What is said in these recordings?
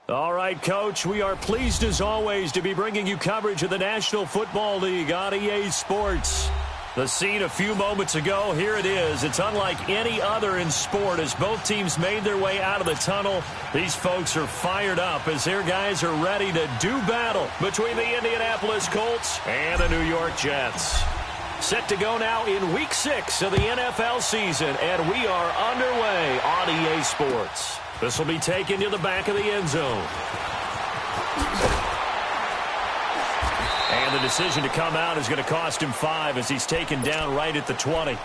All right, Coach, we are pleased as always to be bringing you coverage of the National Football League on EA Sports. The scene a few moments ago, here it is. It's unlike any other in sport as both teams made their way out of the tunnel. These folks are fired up as their guys are ready to do battle between the Indianapolis Colts and the New York Jets. Set to go now in Week 6 of the NFL season, and we are underway on EA Sports. This will be taken to the back of the end zone. And the decision to come out is going to cost him 5 as he's taken down right at the 20.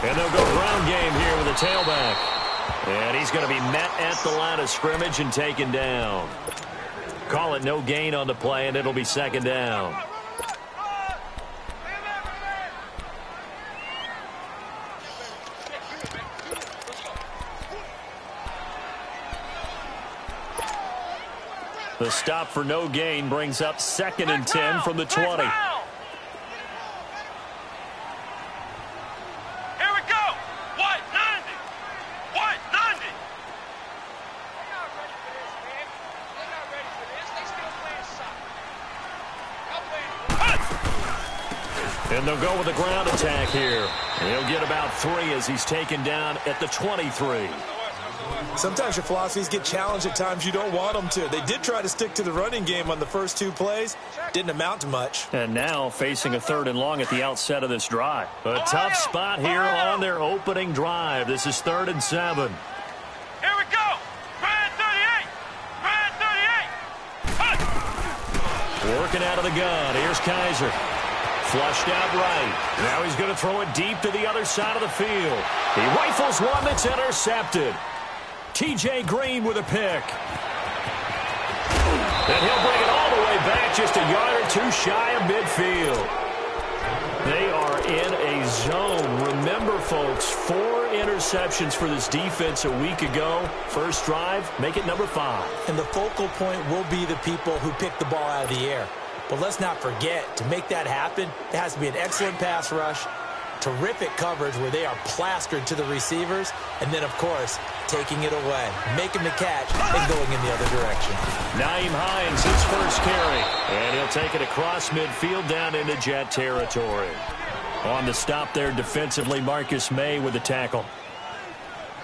And they'll go ground game here with a tailback. And he's going to be met at the line of scrimmage and taken down. Call it no gain on the play, and it'll be second down. The stop for no gain brings up 2nd and 10 from the 20. And they'll go with a ground attack here. He'll get about 3 as he's taken down at the 23. Sometimes your philosophies get challenged at times you don't want them to. They did try to stick to the running game on the first 2 plays. Didn't amount to much. And now facing a 3rd and long at the outset of this drive. A tough spot here on their opening drive. This is 3rd and 7. Here we go. Brad 38. Brad 38. Working out of the gun. Here's Kaiser. Flushed out right. Now he's going to throw it deep to the other side of the field. He rifles one that's intercepted. T.J. Green with a pick. And he'll bring it all the way back just a yard or 2 shy of midfield. They are in a zone. Remember, folks, 4 interceptions for this defense a week ago. First drive, make it number 5. And the focal point will be the people who pick the ball out of the air. But let's not forget, to make that happen, it has to be an excellent pass rush, terrific coverage where they are plastered to the receivers, and then, of course, taking it away, making the catch, and going in the other direction. Nyheim Hines, his first carry, and he'll take it across midfield down into Jet territory. On the stop there defensively, Marcus May with the tackle.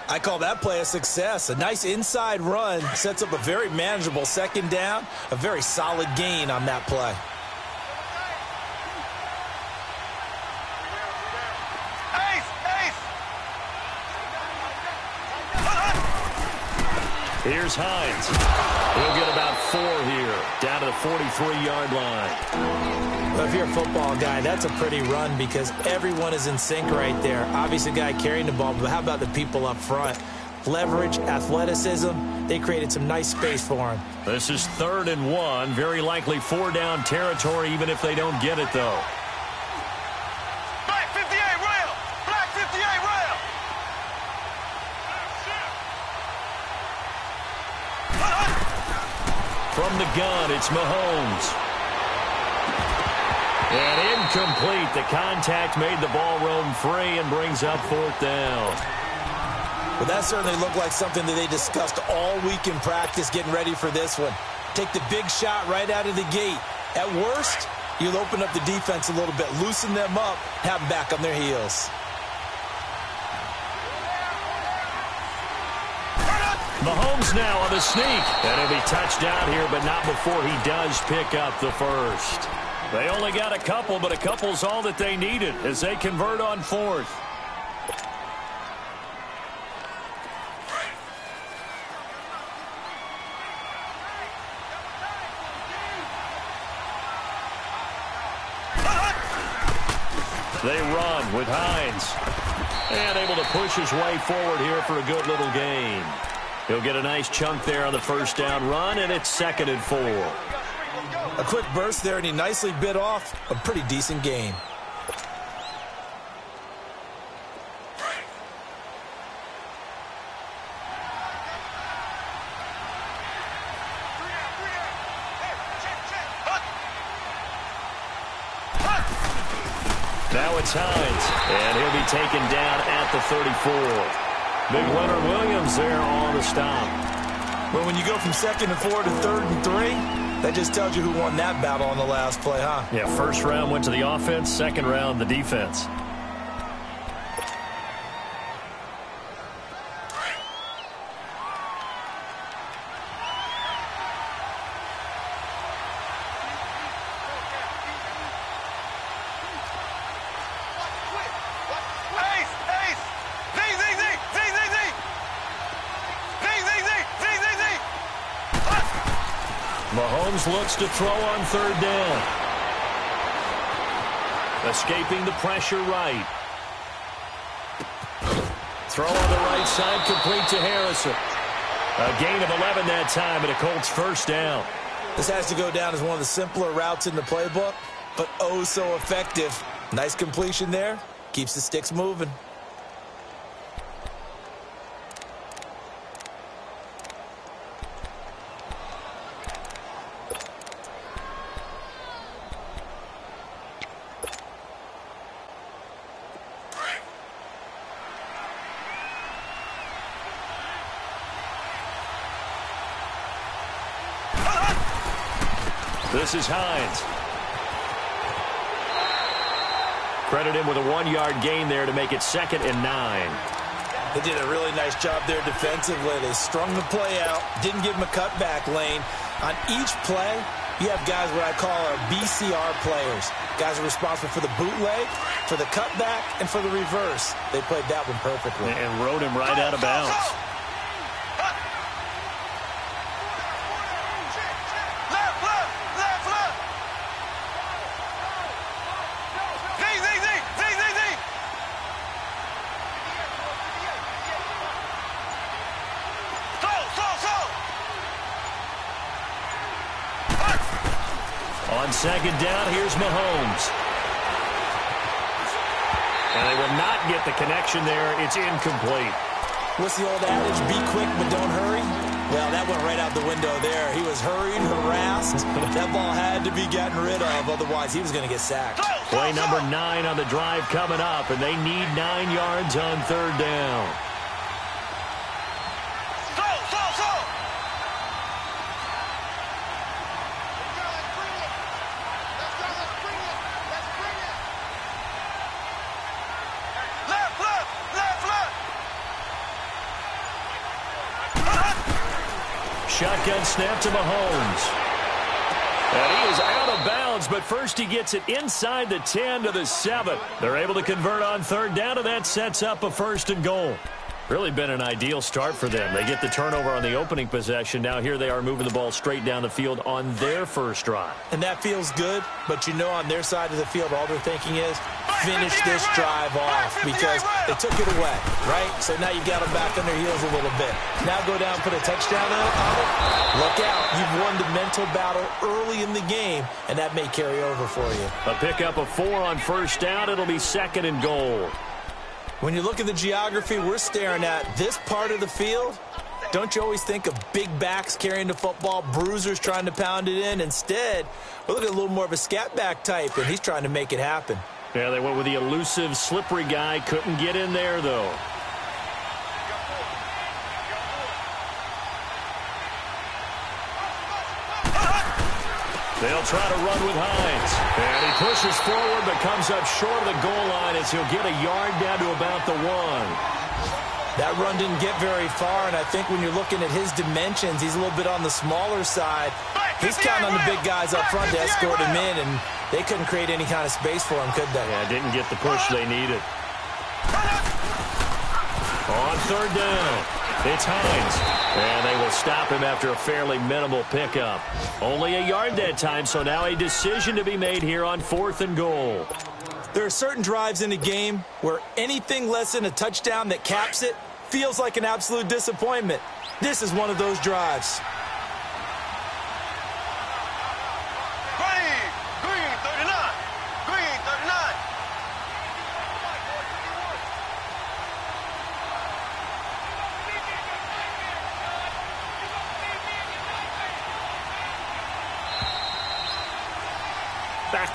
I call that play a success. A nice inside run sets up a very manageable 2nd down, a very solid gain on that play. Here's Hines. He'll get about 4 here, down to the 43-yard line. Well, if you're a football guy, that's a pretty run because everyone is in sync right there. Obviously, the guy carrying the ball, but how about the people up front? Leverage, athleticism, they created some nice space for him. This is 3rd and 1, very likely 4-down territory, even if they don't get it, though. Black 58 rail! Black 58 rail! From the gun, it's Mahomes. And incomplete. The contact made the ball roam free and brings up 4th down. Well, that certainly looked like something that they discussed all week in practice getting ready for this one. Take the big shot right out of the gate. At worst, you'll open up the defense a little bit, loosen them up, have them back on their heels. Mahomes now on the sneak. And he'll be touched down here, but not before he does pick up the first. They only got a couple, but a couple's all that they needed as they convert on 4th. They run with Hines. And able to push his way forward here for a good little gain. He'll get a nice chunk there on the 1st down run, and it's 2nd and 4. A quick burst there, and he nicely bit off a pretty decent gain. Now it's Hines, and he'll be taken down at the 34. Big Leonard Williams there on the stop. Well, when you go from 2nd and 4 to 3rd and 3, that just tells you who won that battle on the last play, huh? Yeah, first round went to the offense, second round the defense. Mahomes looks to throw on 3rd down. Escaping the pressure right. Throw on the right side, complete to Harrison. A gain of 11 that time, and a Colts first down. This has to go down as one of the simpler routes in the playbook, but oh so effective. Nice completion there. Keeps the sticks moving. This is Hines. Credit him with a 1-yard gain there to make it 2nd and 9. They did a really nice job there defensively. They strung the play out, didn't give him a cutback lane. On each play, you have guys what I call our BCR players. Guys are responsible for the bootleg, for the cutback, and for the reverse. They played that one perfectly. And rode him right out of bounds. On 2nd down, here's Mahomes. And they will not get the connection there. It's incomplete. What's the old adage? Be quick, but don't hurry. Well, that went right out the window there. He was hurried, harassed. That ball had to be gotten rid of. Otherwise, he was going to get sacked. Play number 9 on the drive coming up, and they need 9 yards on 3rd down. Shotgun snap to Mahomes. And he is out of bounds, but first he gets it inside the 10 to the 7. They're able to convert on 3rd down, and that sets up a 1st and goal. Really been an ideal start for them. They get the turnover on the opening possession. Now here they are moving the ball straight down the field on their first drive. And that feels good, but you know on their side of the field all they're thinking is finish this drive off because they took it away, right? So now you got them back on their heels a little bit. Now go down and put a touchdown on it. Look out. You've won the mental battle early in the game, and that may carry over for you. A pickup of 4 on 1st down. It'll be 2nd and goal. When you look at the geography we're staring at, this part of the field, don't you always think of big backs carrying the football, bruisers trying to pound it in? Instead, we're looking at a little more of a scat back type, and he's trying to make it happen. Yeah, they went with the elusive, slippery guy. Couldn't get in there, though. They'll try to run with Hines. And he pushes forward but comes up short of the goal line as he'll get a yard down to about the 1. That run didn't get very far, and I think when you're looking at his dimensions, he's a little bit on the smaller side. He's counting on the big guys up front to escort him in, and they couldn't create any kind of space for him, could they? Yeah, didn't get the push they needed. On 3rd down, it's Hines. And they will stop him after a fairly minimal pickup. Only a yard that time, so now a decision to be made here on 4th and goal. There are certain drives in a game where anything less than a touchdown that caps it feels like an absolute disappointment. This is one of those drives.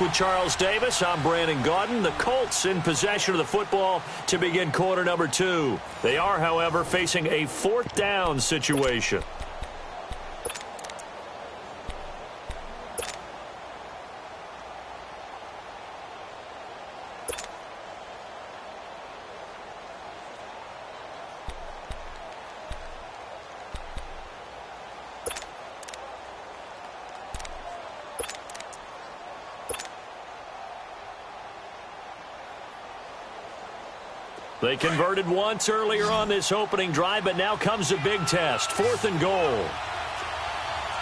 with Charles Davis. I'm Brandon Gaudin. The Colts in possession of the football to begin quarter number 2. They are, however, facing a 4th down situation. They converted once earlier on this opening drive, but now comes a big test. 4th and goal.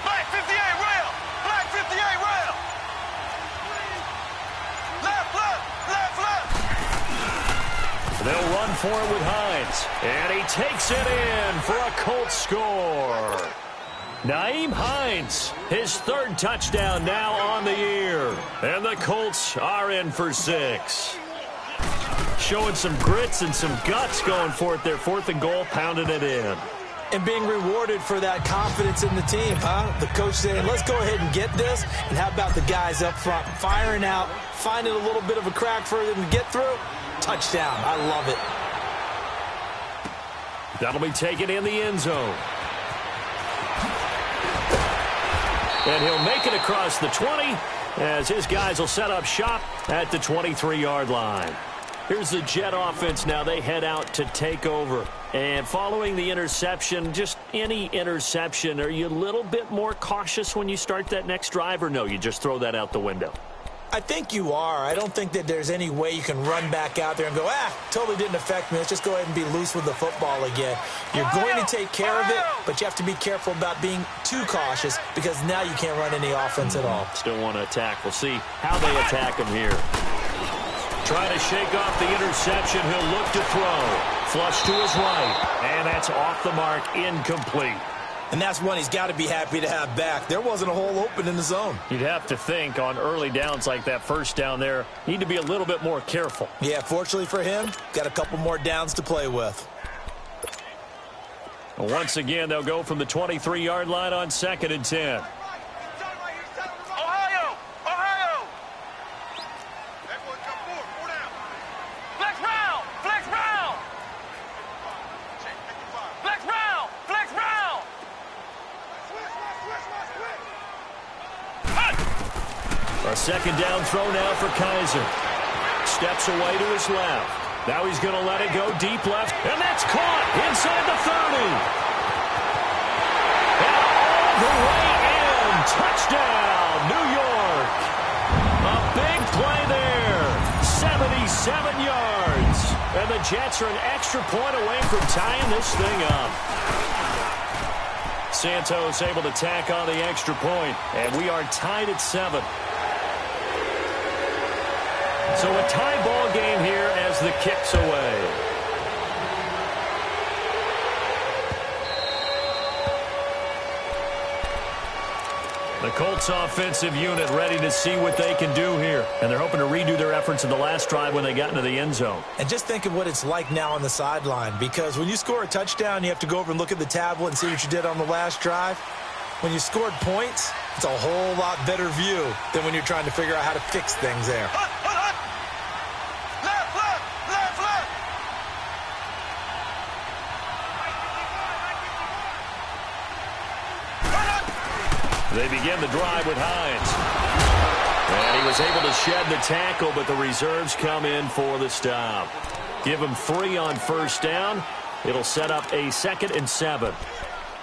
Black 58 rail. Black 58 rail. Left, left, left, left. They'll run for it with Hines. And he takes it in for a Colts score. Nyheim Hines, his 3rd touchdown now on the year. And the Colts are in for 6. Showing some grits and some guts going for it there. 4th and goal, pounding it in. And being rewarded for that confidence in the team, huh? The coach saying, let's go ahead and get this. And how about the guys up front firing out, finding a little bit of a crack for them to get through? Touchdown. I love it. That'll be taken in the end zone. And he'll make it across the 20 as his guys will set up shop at the 23-yard line. Here's the Jet offense now. They head out to take over. And following the interception, just any interception, are you a little bit more cautious when you start that next drive, or no, you just throw that out the window? I think you are. I don't think that there's any way you can run back out there and go, totally didn't affect me. Let's just go ahead and be loose with the football again. You're going to take care of it, but you have to be careful about being too cautious because now you can't run any offense at all. Still want to attack. We'll see how they attack him here. Trying to shake off the interception. He'll look to throw. Flush to his right. And that's off the mark. Incomplete. And that's one he's got to be happy to have back. There wasn't a hole open in the zone. You'd have to think on early downs like that first down there, need to be a little bit more careful. Yeah, fortunately for him, got a couple more downs to play with. Once again, they'll go from the 23-yard line on 2nd and 10. A 2nd down throw now for Kaiser. Steps away to his left. Now he's going to let it go deep left. And that's caught inside the 30. And all the way in. Touchdown, New York. A big play there. 77 yards. And the Jets are an extra point away from tying this thing up. Santos able to tack on the extra point. And we are tied at 7. So a tie ball game here as the kick's away. The Colts offensive unit ready to see what they can do here. And they're hoping to redo their efforts in the last drive when they got into the end zone. And just think of what it's like now on the sideline. Because when you score a touchdown, you have to go over and look at the tablet and see what you did on the last drive. When you scored points, it's a whole lot better view than when you're trying to figure out how to fix things there. They begin the drive with Hines. And he was able to shed the tackle, but the reserves come in for the stop. Give him 3 on 1st down. It'll set up a 2nd and 7.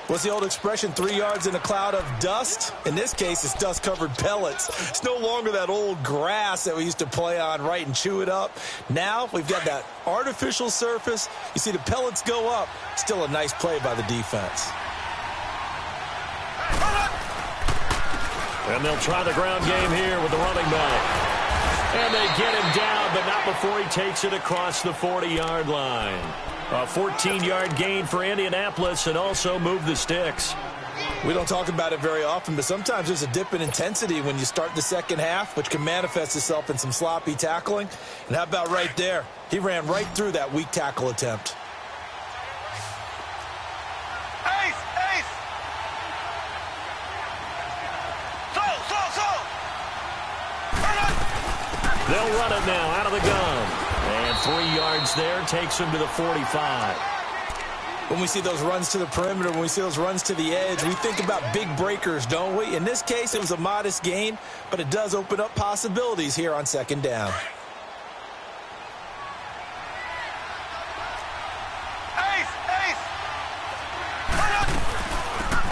What's the old expression, 3 yards in a cloud of dust? In this case, it's dust-covered pellets. It's no longer that old grass that we used to play on, right, and chew it up. Now we've got that artificial surface. You see the pellets go up. Still a nice play by the defense. And they'll try the ground game here with the running back. And they get him down, but not before he takes it across the 40-yard line. A 14-yard gain for Indianapolis and also move the sticks. We don't talk about it very often, but sometimes there's a dip in intensity when you start the second half, which can manifest itself in some sloppy tackling. And how about right there? He ran right through that weak tackle attempt. They'll run it now out of the gun. And 3 yards there takes them to the 45. When we see those runs to the perimeter, when we see those runs to the edge, we think about big breakers, don't we? In this case, it was a modest gain, but it does open up possibilities here on second down.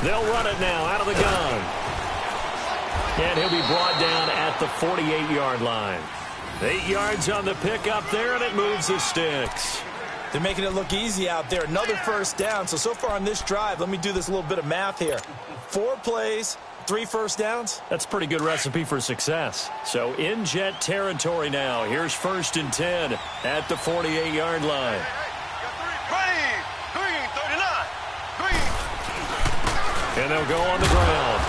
They'll run it now out of the gun. And he'll be brought down at the 48-yard line. 8 yards on the pickup there, and it moves the sticks. They're making it look easy out there. Another first down. So far on this drive, let me do this little bit of math here. 4 plays, 3 first downs. That's a pretty good recipe for success. So in jet territory now. Here's 1st and 10 at the 48-yard line. And they'll go on the ground.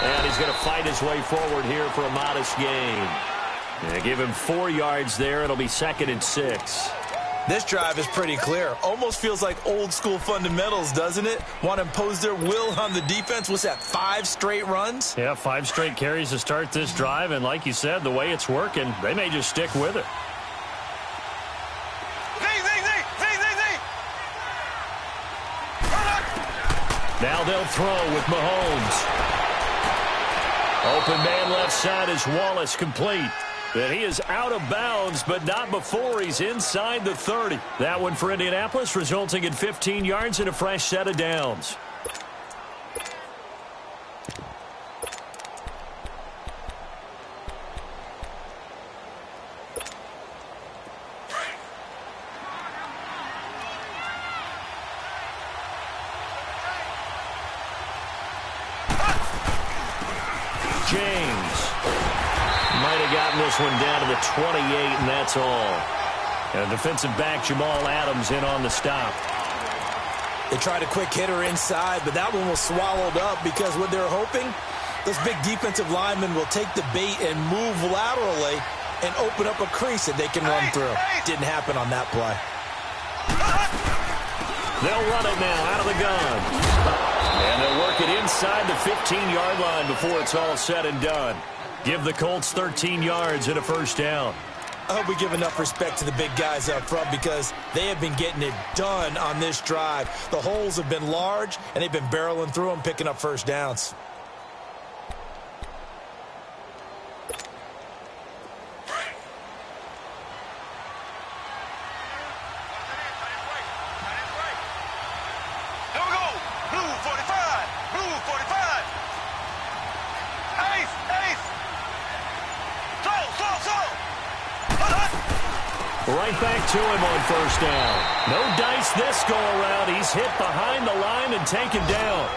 And he's going to fight his way forward here for a modest gain. They give him 4 yards there. It'll be 2nd and 6. This drive is pretty clear. Almost feels like old school fundamentals, doesn't it? Want to impose their will on the defense. What's that, 5 straight runs? Yeah, 5 straight carries to start this drive. And like you said, the way it's working, they may just stick with it. Now they'll throw with Mahomes. Open man left side is Wallace, complete. And he is out of bounds, but not before he's inside the 30. That one for Indianapolis, resulting in 15 yards and a fresh set of downs. This one down to the 28, and that's all. And defensive back Jamal Adams in on the stop. They tried a quick hitter inside, but that one was swallowed up because what they're hoping, those big defensive linemen will take the bait and move laterally and open up a crease that they can run through. Didn't happen on that play. They'll run it now out of the gun. And they'll work it inside the 15-yard line before it's all said and done. Give the Colts 13 yards and a first down. I hope we give enough respect to the big guys up front because they have been getting it done on this drive. The holes have been large, and they've been barreling through them, picking up first downs. Right back to him on first down. No dice this go-around. He's hit behind the line and taken down.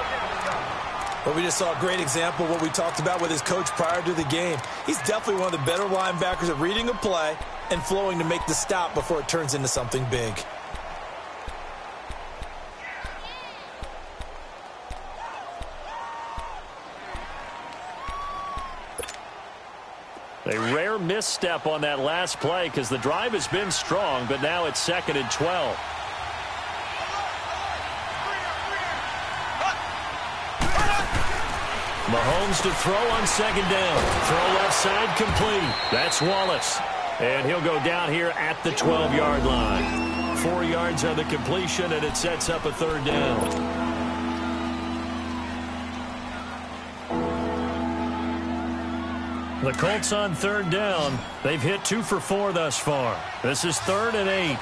Well, we just saw a great example of what we talked about with his coach prior to the game. He's definitely one of the better linebackers at reading a play and flowing to make the stop before it turns into something big. A rare misstep on that last play because the drive has been strong, but now it's 2nd and 12. Mahomes to throw on 2nd down. Throw left side complete. That's Wallace. And he'll go down here at the 12-yard line. 4 yards on the completion, and it sets up a 3rd down. The Colts on 3rd down. They've hit 2 for 4 thus far. This is 3rd and 8.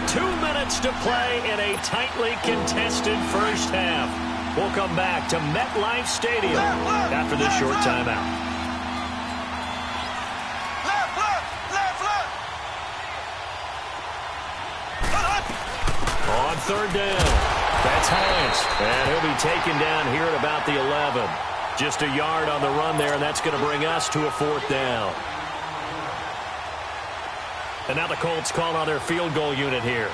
2 minutes to play in a tightly contested first half. We'll come back to MetLife Stadium after this short timeout. On 3rd down, that's Hines. And he'll be taken down here at about the 11. Just a yard on the run there, and that's going to bring us to a 4th down. And now the Colts call on their field goal unit here.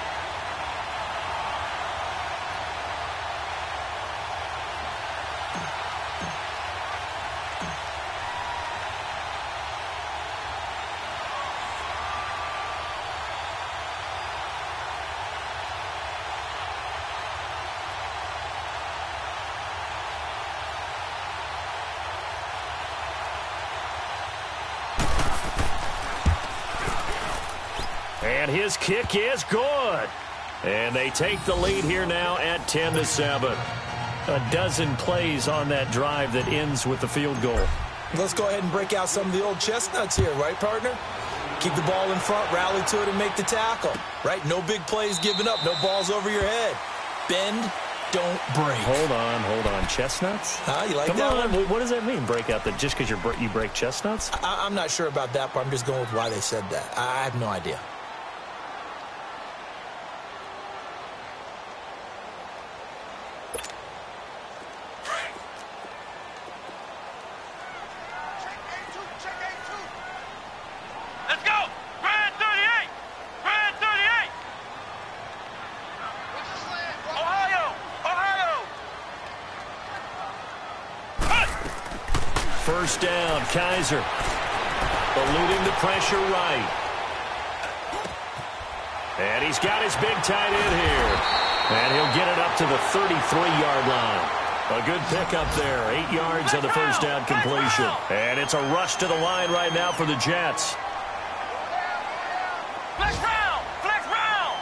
And his kick is good. And they take the lead here now at 10-7. A dozen plays on that drive that ends with the field goal. Let's go ahead and break out some of the old chestnuts here, right, partner? Keep the ball in front, rally to it, and make the tackle, right? No big plays given up, no balls over your head. Bend, don't break. Hold on. Chestnuts? You like Come that on. one? What does that mean, break out? That just because you break chestnuts? I'm not sure about that, but I'm just going with why they said that. I have no idea. First down, Kaiser. Eluding the pressure right. And he's got his big tight end here. And he'll get it up to the 33-yard line. A good pickup there. 8 yards on the first down completion. And it's a rush to the line right now for the Jets. Flex round! Flex round!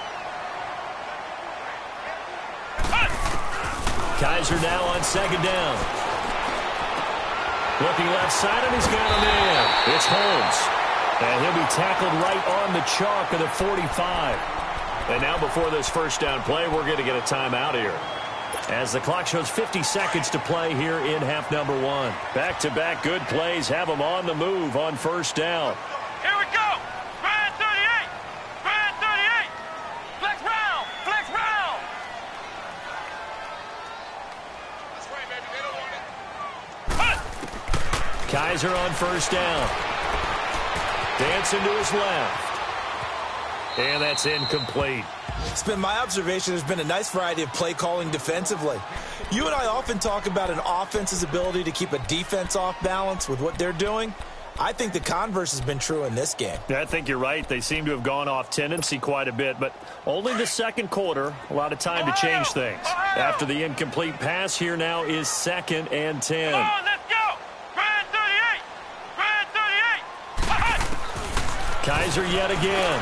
Kaiser now on second down. Looking left side, and he's got him in. It's Holmes. And he'll be tackled right on the chalk of the 45. And now before this first down play, we're going to get a timeout here. As the clock shows 50 seconds to play here in half number one. Back-to-back good plays have them on the move on first down. Here we go! Brand 38! Brand 38! Flex round! Flex round! That's right, baby. They don't want it. Kaiser on first down. Dancing to his left. And that's incomplete. It's been my observation there's been a nice variety of play calling defensively. You and I often talk about an offense's ability to keep a defense off balance with what they're doing. I think the converse has been true in this game. Yeah, I think you're right. They seem to have gone off tendency quite a bit, but only the second quarter, a lot of time to change things. After the incomplete pass, here now is 2nd and 10. Come on, let's go! Brand 38! Brand 38! Kaiser yet again.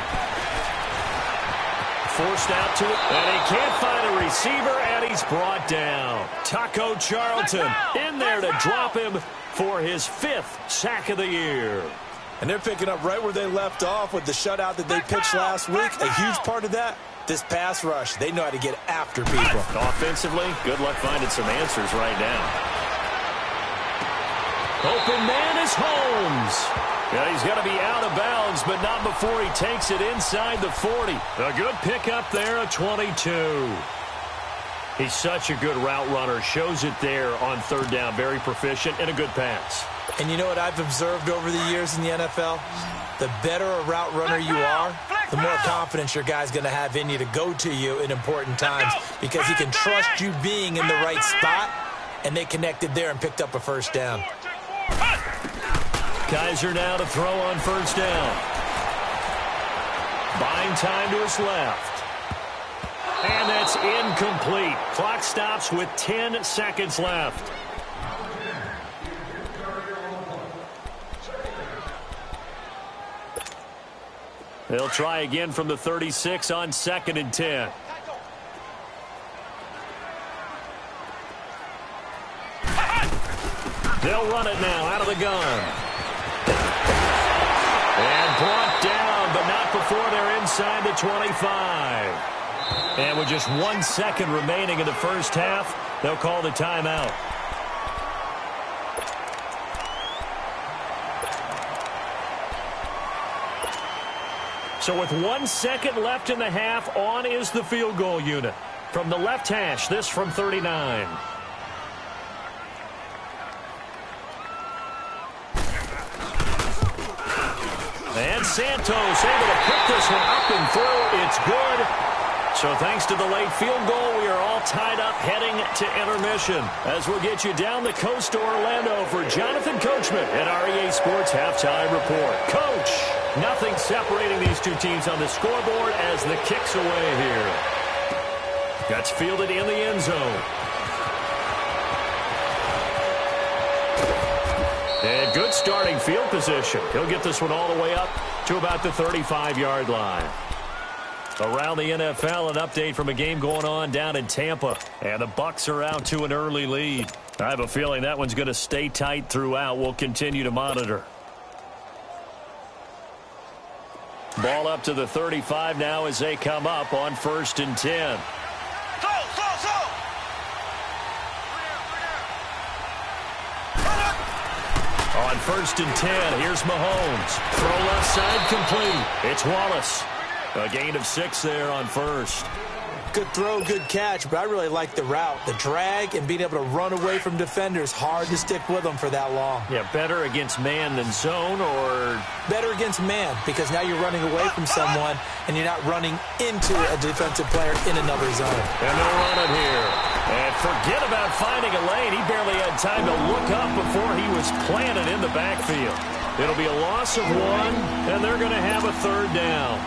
Forced out to it, and he can't find a receiver, and he's brought down. Taco Charlton in there to drop him for his 5th sack of the year. And they're picking up right where they left off with the shutout that they pitched last week. A huge part of that, this pass rush. They know how to get after people. Offensively, good luck finding some answers right now. Open man is Holmes. Yeah, he's got to be out of bounds, but not before he takes it inside the 40. A good pickup there, a 22. He's such a good route runner. Shows it there on third down. Very proficient and a good pass. And you know what I've observed over the years in the NFL? The better a route runner you are, the more confidence your guy's going to have in you to go to you in important times because he can trust you being in the right spot, and they connected there and picked up a first down. Kaiser now to throw on first down. Buying time to his left. And that's incomplete. Clock stops with 10 seconds left. They'll try again from the 36 on 2nd and 10. They'll run it now out of the gun. And brought down, but not before they're inside the 25. And with just 1 second remaining in the first half, they'll call the timeout. So with 1 second left in the half, on is the field goal unit. From the left hash, this from 39. And Santos able to pick this one up and through. It's good. So thanks to the late field goal, we are all tied up heading to intermission. As we'll get you down the coast to Orlando for Jonathan Coachman at our EA Sports Halftime Report. Coach, nothing separating these two teams on the scoreboard as the kick's away here. That's fielded in the end zone. And good starting field position. He'll get this one all the way up to about the 35-yard line. Around the NFL, an update from a game going on down in Tampa. And the Bucs are out to an early lead. I have a feeling that one's going to stay tight throughout. We'll continue to monitor. Ball up to the 35 now as they come up on 1st and 10. On 1st and 10, here's Mahomes. Throw left side complete. It's Wallace. A gain of 6 there on 1st. Good throw, good catch, but I really like the route. The drag and being able to run away from defenders. Hard to stick with them for that long. Yeah, better against man than zone, or? Better against man, because now you're running away from someone and you're not running into a defensive player in another zone. And they'll run it here. And forget about finding a lane. He barely had time to look up before he was planted in the backfield. It'll be a loss of 1, and they're going to have a 3rd down.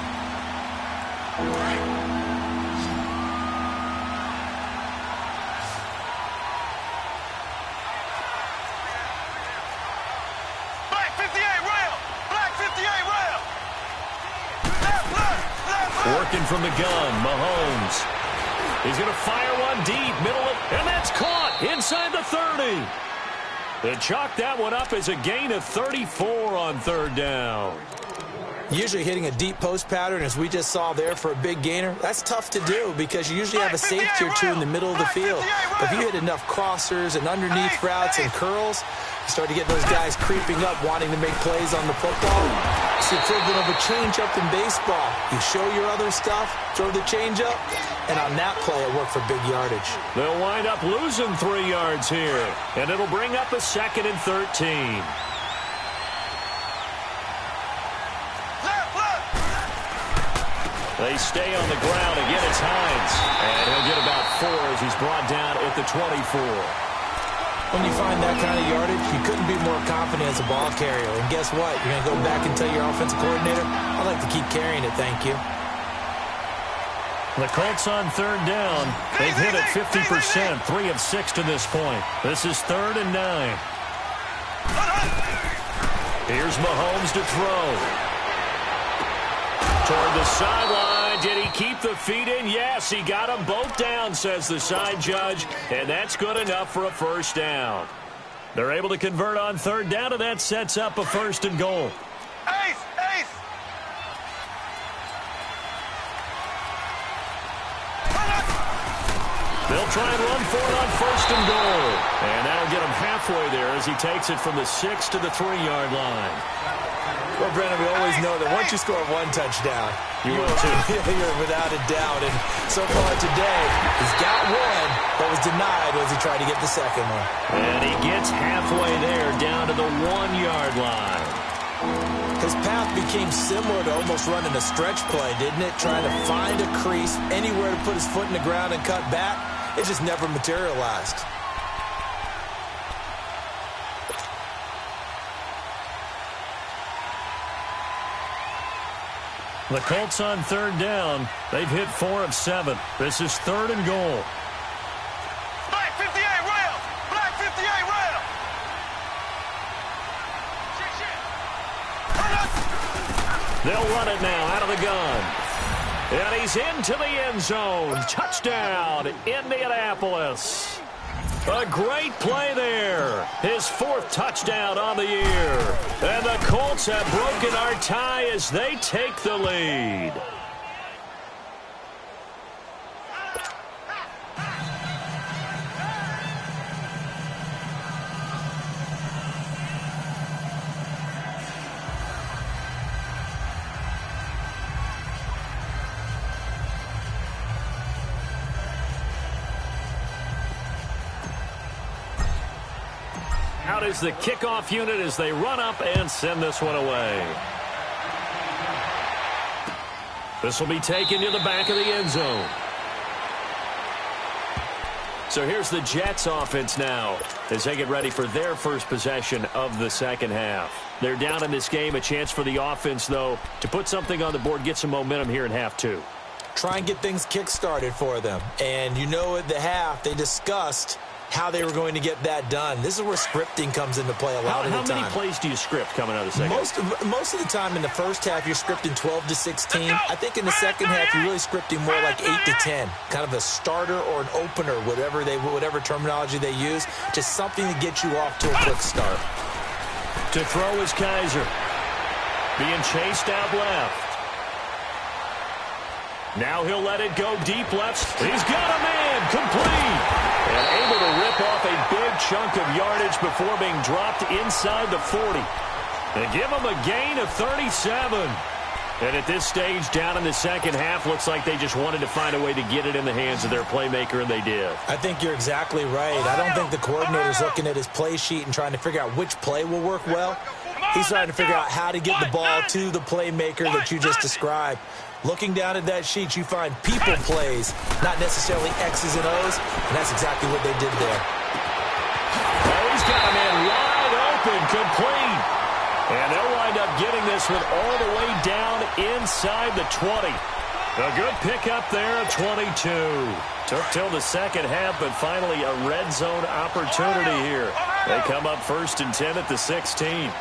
Working from the gun, Mahomes. He's going to fire one deep, middle, and that's caught inside the 30. They chalk that one up as a gain of 34 on 3rd down. Usually hitting a deep post pattern, as we just saw there for a big gainer, that's tough to do because you usually have a safety or two in the middle of the field. But if you hit enough crossers and underneath routes and curls, you start to get those guys creeping up, wanting to make plays on the football. It's the equivalent of a change-up in baseball. You show your other stuff, throw the change-up, and on that play, it worked for big yardage. They'll wind up losing 3 yards here, and it'll bring up a 2nd and 13. They stay on the ground. Again, it's Hines. And he'll get about 4 as he's brought down at the 24. When you find that kind of yardage, you couldn't be more confident as a ball carrier. And guess what? You're going to go back and tell your offensive coordinator, I'd like to keep carrying it, thank you. The Colts on 3rd down. They've hit it 50%, 3 of 6 to this point. This is 3rd and 9. Here's Mahomes to throw. Toward the sideline. Did he keep the feet in? Yes, he got them both down, says the side judge. And that's good enough for a 1st down. They're able to convert on 3rd down, and that sets up a 1st and goal. Ace! They'll try and run for it on 1st and goal. And that'll get him halfway there as he takes it from the 6 to the 3-yard line. Well, Brennan, we always know that once you score 1 touchdown, you will too. You're without a doubt. And so far today, he's got 1, but was denied as he tried to get the 2nd one. And he gets halfway there, down to the 1-yard line. His path became similar to almost running a stretch play, didn't it? Trying to find a crease, anywhere to put his foot in the ground and cut back. It just never materialized. The Colts on 3rd down. They've hit 4 of 7. This is 3rd and goal. Black 58 rail! Black 58 rail! They'll run it now out of the gun. And he's into the end zone. Touchdown, Indianapolis. A great play there. His 4th touchdown on the year. And the Colts have broken our tie as they take the lead. Out is the kickoff unit as they run up and send this one away. This will be taken to the back of the end zone. So here's the Jets offense now as they get ready for their first possession of the 2nd half. They're down in this game. A chance for the offense, though, to put something on the board, get some momentum here in half 2. Try and get things kick-started for them. And you know at the half, they discussed how they were going to get that done. This is where scripting comes into play a lot of the time. How many plays do you script coming out of the second half? Most of the time in the first half, you're scripting 12 to 16. I think in the second half, you're really scripting more like 8 to 10. Kind of a starter or an opener, whatever terminology they use. Just something to get you off to a quick start. To throw is Kaiser. Being chased out left. Now he'll let it go deep left. He's got a man, complete. And able to rip off a big chunk of yardage before being dropped inside the 40. And give him a gain of 37. And at this stage, down in the second half, looks like they just wanted to find a way to get it in the hands of their playmaker, and they did. I think you're exactly right. I don't think the coordinator's looking at his play sheet and trying to figure out which play will work well. He's trying to figure out how to get the ball to the playmaker that you just described. Looking down at that sheet, you find people plays, not necessarily X's and O's, and that's exactly what they did there. Oh, he's got a man wide open, complete. And they'll wind up getting this one all the way down inside the 20. A good pickup there at 22. Took till the second half, but finally a red zone opportunity here. They come up 1st and 10 at the 16.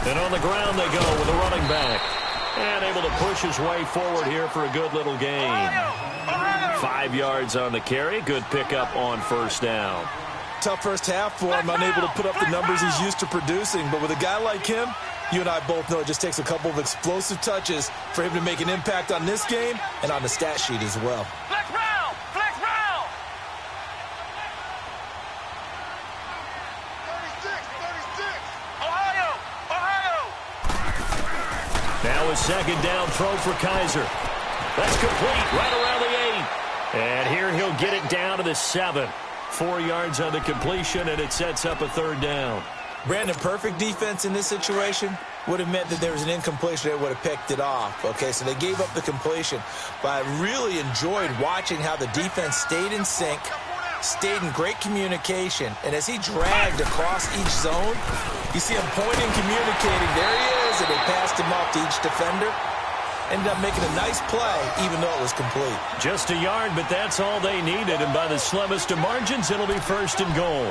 And on the ground they go with a running back. And able to push his way forward here for a good little gain. 5 yards on the carry. Good pickup on first down. Tough first half for him, unable to put up the numbers he's used to producing. But with a guy like him, you and I both know it just takes a couple of explosive touches for him to make an impact on this game and on the stat sheet as well. Flex round! Flex round! 36! Ohio! Now a second down throw for Kaiser. That's complete right around the 8. And here he'll get it down to the 7. 4 yards on the completion, and it sets up a third down. Brandon, perfect defense in this situation would have meant that there was an incompletion that would have picked it off. Okay, so they gave up the completion. But I really enjoyed watching how the defense stayed in sync, stayed in great communication, and as he dragged across each zone, you see him pointing, communicating. There he is, and they passed him off to each defender. Ended up making a nice play, even though it was complete. Just a yard, but that's all they needed, and by the slimmest of margins, it'll be 1st and goal.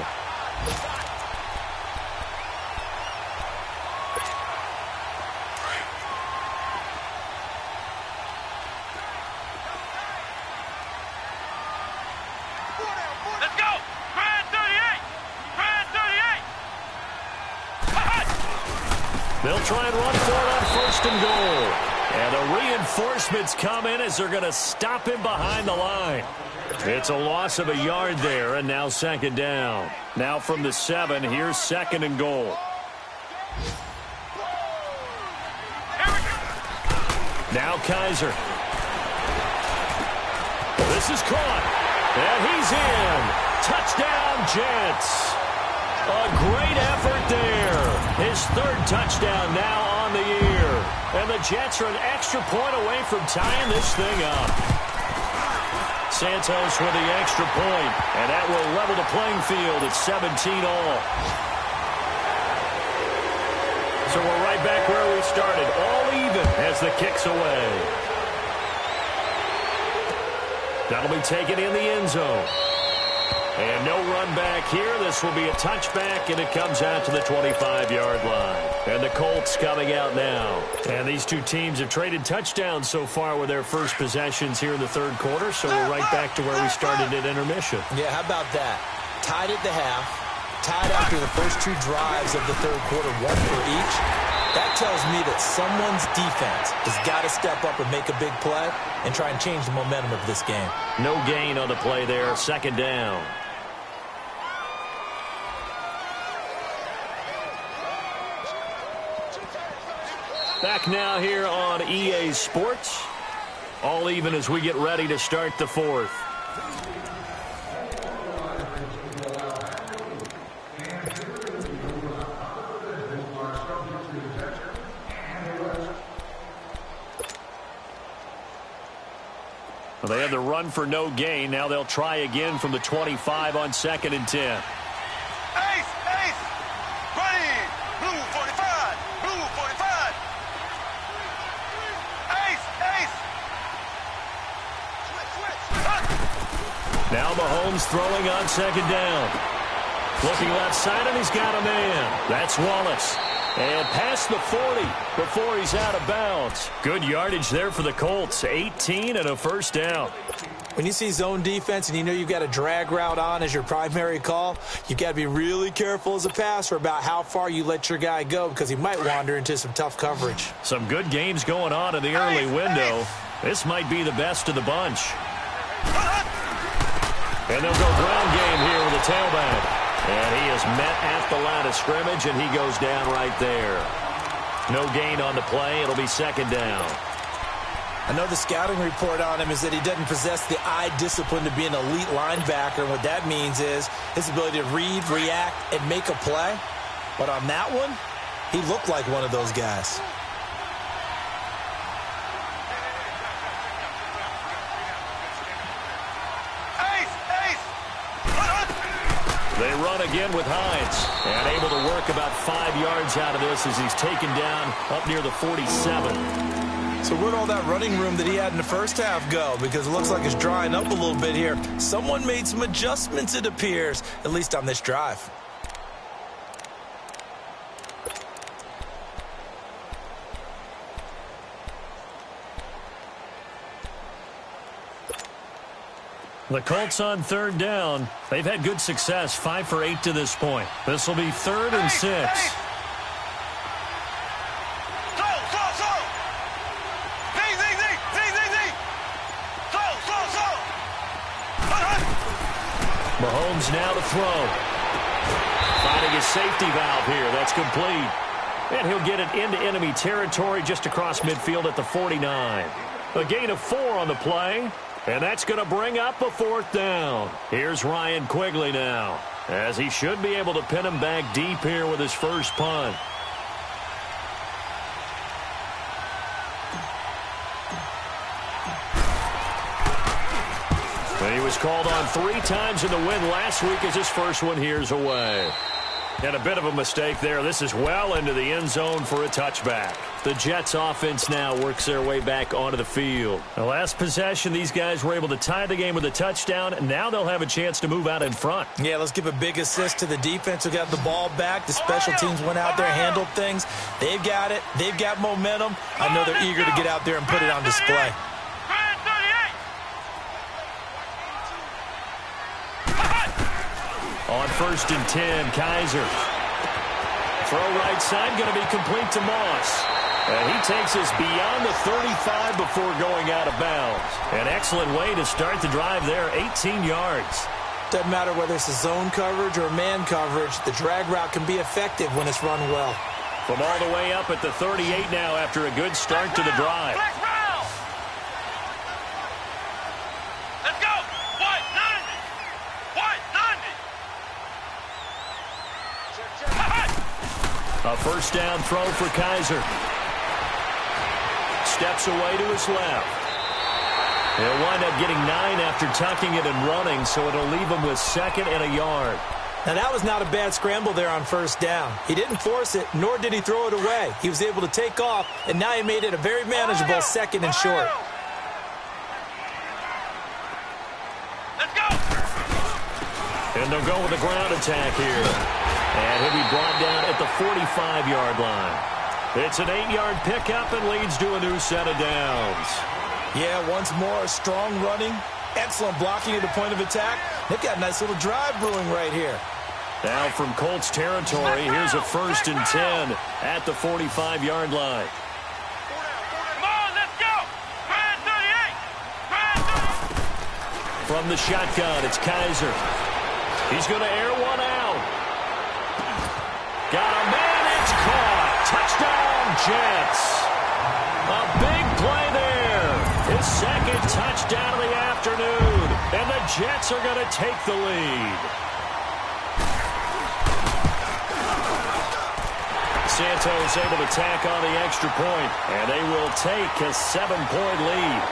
Let's go! Grand 38! Grand 38! They'll try and run for it on 1st and goal. And the reinforcements come in as they're going to stop him behind the line. It's a loss of a yard there, and now second down. Now from the 7, here's 2nd and goal. Now Kaiser. This is caught. And he's in. Touchdown, Jets. A great effort there. His 3rd touchdown now on the year. And the Jets are an extra point away from tying this thing up. Santos with the extra point, and that will level the playing field at 17 all. So we're right back where we started, all even as the kick's away. That'll be taken in the end zone. And no run back here. This will be a touchback, and it comes out to the 25-yard line. And the Colts coming out now. And these two teams have traded touchdowns so far with their first possessions here in the 3rd quarter, so we're right back to where we started at intermission. Yeah, how about that? Tied at the half, tied after the first 2 drives of the 3rd quarter, 1 for each. That tells me that someone's defense has got to step up and make a big play and try and change the momentum of this game. No gain on the play there, 2nd down. Back now here on EA Sports. All even as we get ready to start the 4th. They had the run for no gain. Now they'll try again from the 25 on 2nd and 10. Ace, ace, ready, blue 45, blue 45. Ace, ace. Now Mahomes throwing on 2nd down. Looking left side, and he's got a man. That's Wallace. And past the 40 before he's out of bounds. Good yardage there for the Colts. 18 and a first down. When you see zone defense and you know you've got a drag route on as your primary call, you've got to be really careful as a passer about how far you let your guy go because he might wander into some tough coverage. Some good games going on in the early window. This might be the best of the bunch. And they'll go ground game here with the tailback. And he is met at the line of scrimmage, and he goes down right there. No gain on the play. It'll be 2nd down. I know the scouting report on him is that he doesn't possess the eye discipline to be an elite linebacker. And what that means is his ability to read, react, and make a play. But on that one, he looked like one of those guys. They run again with Hines, and able to work about 5 yards out of this as he's taken down up near the 47. So where'd all that running room that he had in the first half go? Because it looks like it's drying up a little bit here. Someone made some adjustments, it appears, at least on this drive. The Colts on 3rd down. They've had good success, 5 for 8 to this point. This will be 3rd and 6. Mahomes now to throw. Finding his safety valve here. That's complete. And he'll get it into enemy territory just across midfield at the 49. A gain of 4 on the play. And that's going to bring up a 4th down. Here's Ryan Quigley now, as he should be able to pin him back deep here with his first punt. And he was called on 3 times in the win last week as his first one here's away. And a bit of a mistake there. This is well into the end zone for a touchback. The Jets offense now works their way back onto the field. The last possession, these guys were able to tie the game with a touchdown. And now they'll have a chance to move out in front. Yeah, let's give a big assist to the defense who got the ball back. The special teams went out there, handled things. They've got it. They've got momentum. I know they're eager to get out there and put it on display. On 1st and 10, Kaiser. Throw right side, going to be complete to Moss. And he takes us beyond the 35 before going out of bounds. An excellent way to start the drive there, 18 yards. Doesn't matter whether it's a zone coverage or man coverage, the drag route can be effective when it's run well. From all the way up at the 38 now after a good start to the drive. Let's go! White 90! White 90! A first down throw for Kaiser. Steps away to his left. He'll wind up getting 9 after tucking it and running, so it'll leave him with 2nd and a yard. Now, that was not a bad scramble there on 1st down. He didn't force it, nor did he throw it away. He was able to take off, and now he made it a very manageable 2nd and short. Let's go! And they'll go with a ground attack here. And he'll be brought down at the 45-yard line. It's an 8-yard pickup and leads to a new set of downs. Yeah, once more, strong running, excellent blocking at the point of attack. They've got a nice little drive brewing right here. Now from Colts territory, here's a 1st and 10 at the 45-yard line. Come on, let's go! Red 38! Red 38! From the shotgun, it's Kaiser. He's going to air one out. Got a man, it's caught. Touchdown, Jets. A big play there. His 2nd touchdown of the afternoon. And the Jets are going to take the lead. Santos able to tack on the extra point. And they will take a 7-point lead.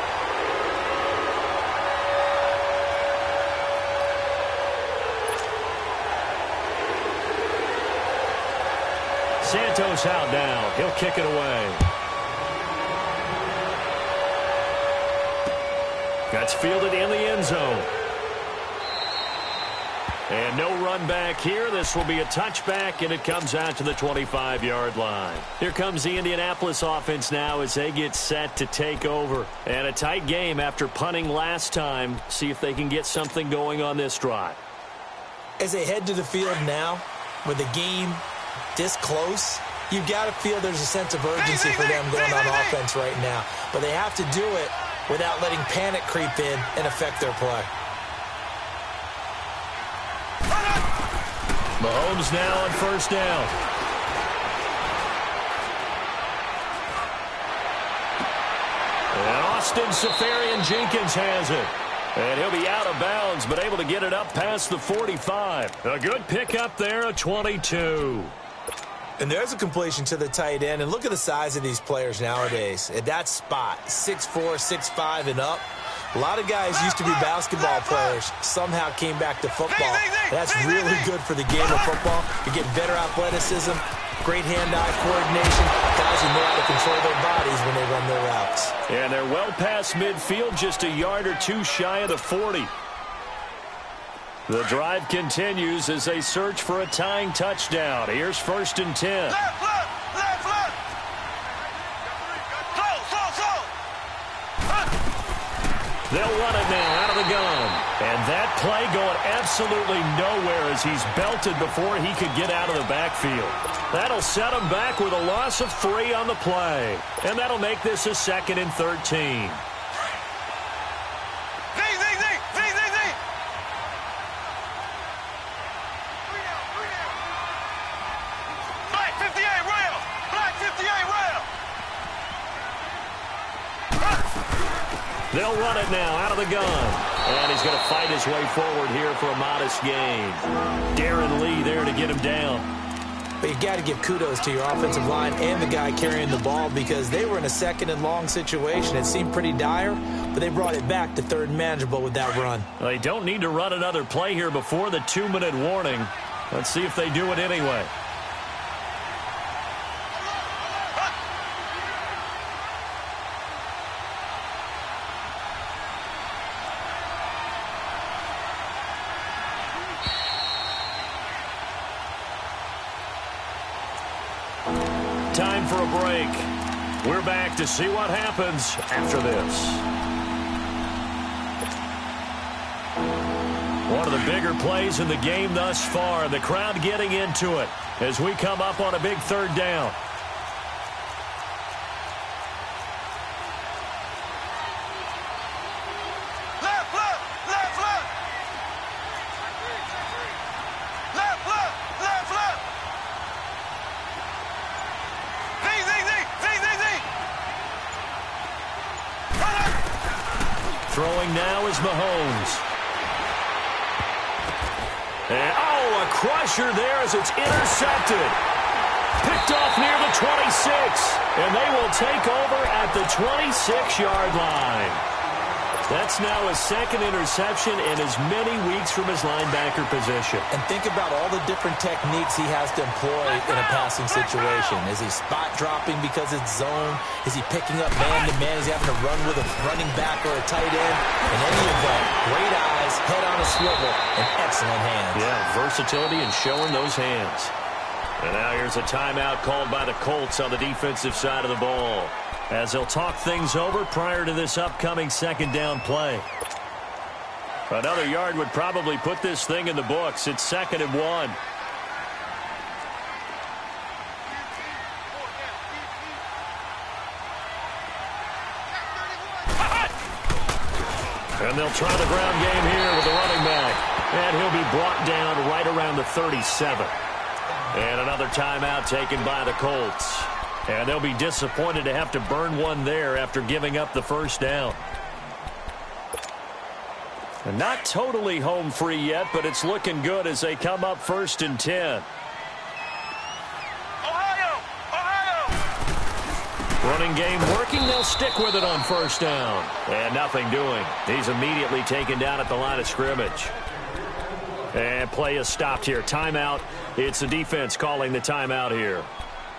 Santos out now. He'll kick it away. That's fielded in the end zone. And no run back here. This will be a touchback, and it comes out to the 25-yard line. Here comes the Indianapolis offense now as they get set to take over. And a tight game after punting last time. See if they can get something going on this drive. As they head to the field now, with the game this close, you've got to feel there's a sense of urgency for them going on offense right now. But they have to do it without letting panic creep in and affect their play. Mahomes now on first down. And Austin Seferian-Jenkins has it. And he'll be out of bounds, but able to get it up past the 45. A good pickup there, a 22. And there's a completion to the tight end. And look at the size of these players nowadays. At that spot, 6'4", 6'5", and up. A lot of guys used to be basketball players, somehow came back to football. That's really good for the game of football. You get better athleticism, great hand-eye coordination, guys who know how to control their bodies when they run their routes. And they're well past midfield, just a yard or two shy of the 40. The drive continues as they search for a tying touchdown. Here's 1st and 10. Left foot! Left foot! Slow! They'll run it now out of the gun. And that play going absolutely nowhere as he's belted before he could get out of the backfield. That'll set him back with a loss of 3 on the play. And that'll make this a 2nd and 13. Black 58 rail! Black 58 rail! They'll run it now out of the gun. And he's going to fight his way forward here for a modest gain. Darren Lee there to get him down. But you've got to give kudos to your offensive line and the guy carrying the ball because they were in a 2nd and long situation. It seemed pretty dire, but they brought it back to 3rd and manageable with that run. They don't need to run another play here before the 2-minute warning. Let's see if they do it anyway. Time for a break. We're back to see what happens after this. One of the bigger plays in the game thus far. The crowd getting into it as we come up on a big 3rd down. Throwing now is Mahomes. And, a crusher there as it's intercepted. Picked off near the 26. And they will take over at the 26-yard line. That's now his 2nd interception in as many weeks from his linebacker position. And think about all the different techniques he has to employ in a passing situation. Is he spot dropping because it's zone? Is he picking up man-to-man? Is he having to run with a running back or a tight end? In any event, great eyes, head on a swivel, and excellent hands. Yeah, versatility and showing those hands. And now here's a timeout called by the Colts on the defensive side of the ball, as they'll talk things over prior to this upcoming 2nd down play. Another yard would probably put this thing in the books. It's 2nd and 1. And they'll try the ground game here with the running back. And he'll be brought down right around the 37. And another timeout taken by the Colts. And they'll be disappointed to have to burn one there after giving up the 1st down. And not totally home free yet, but it's looking good as they come up 1st and 10. Ohio! Running game working. They'll stick with it on 1st down. And nothing doing. He's immediately taken down at the line of scrimmage. And play is stopped here. Timeout. It's the defense calling the timeout here.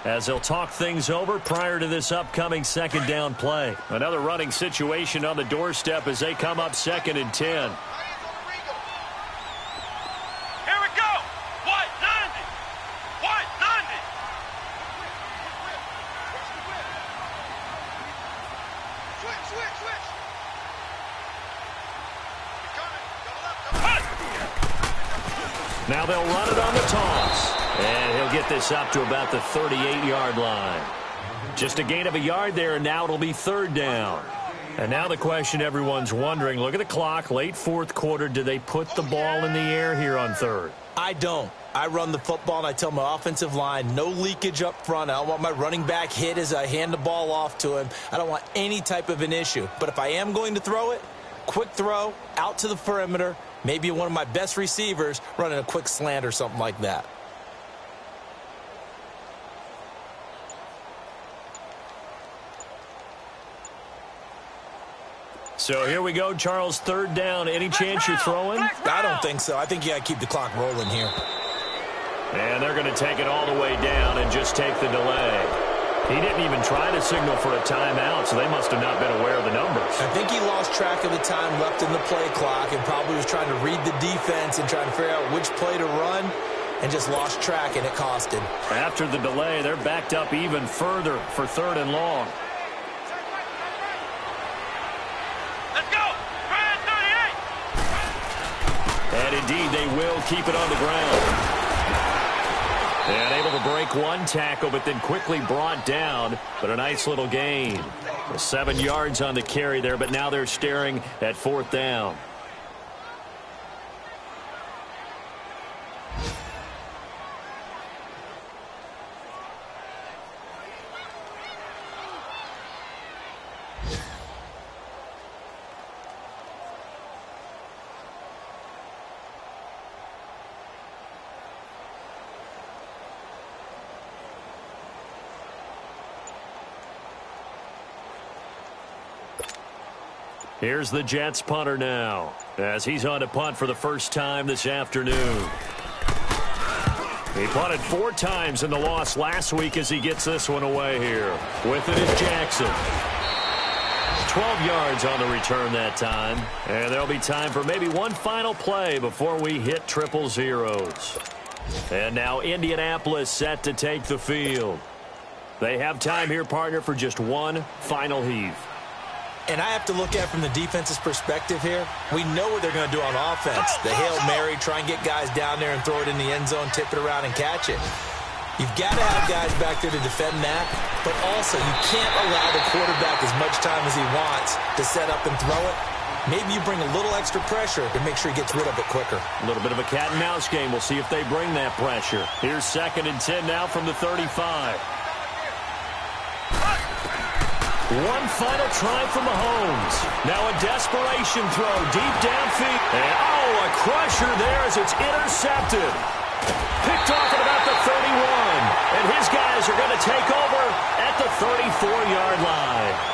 as they'll talk things over prior to this upcoming second down play. Another running situation on the doorstep as they come up 2nd and 10. Here we go. White 90. White 90. Switch. Now they'll run it on the toss. And he'll get this up to about the 38-yard line. Just a gain of a yard there, and now it'll be 3rd down. And now the question everyone's wondering, look at the clock, late 4th quarter, do they put the ball in the air here on 3rd? I don't. I run the football, and I tell my offensive line, no leakage up front. I don't want my running back hit as I hand the ball off to him. I don't want any type of an issue. But if I am going to throw it, quick throw, out to the perimeter, maybe one of my best receivers running a quick slant or something like that. So here we go, Charles, 3rd down. Any chance you're throwing? I don't think so. I think you got to keep the clock rolling here. And they're going to take it all the way down and just take the delay. He didn't even try to signal for a timeout, so they must have not been aware of the numbers. I think he lost track of the time left in the play clock and probably was trying to read the defense and trying to figure out which play to run and just lost track, and it cost him. After the delay, they're backed up even further for 3rd and long. And indeed, they will keep it on the ground. And able to break one tackle, but then quickly brought down. But a nice little gain. 7 yards on the carry there, but now they're staring at 4th down. Here's the Jets punter now, as he's on to punt for the first time this afternoon. He punted 4 times in the loss last week as he gets this one away here. With it is Jackson. 12 yards on the return that time. And there'll be time for maybe one final play before we hit 000. And now Indianapolis set to take the field. They have time here, partner, for just one final heave. And I have to look at it from the defense's perspective here. We know what they're going to do on offense. The Hail Mary, try and get guys down there and throw it in the end zone, tip it around and catch it. You've got to have guys back there to defend that, but also you can't allow the quarterback as much time as he wants to set up and throw it. Maybe you bring a little extra pressure to make sure he gets rid of it quicker. A little bit of a cat and mouse game. We'll see if they bring that pressure. Here's 2nd and 10 now from the 35. One final try from Mahomes. Now a desperation throw deep downfield. And, a crusher there as it's intercepted. Picked off at about the 31. And his guys are going to take over at the 34-yard line.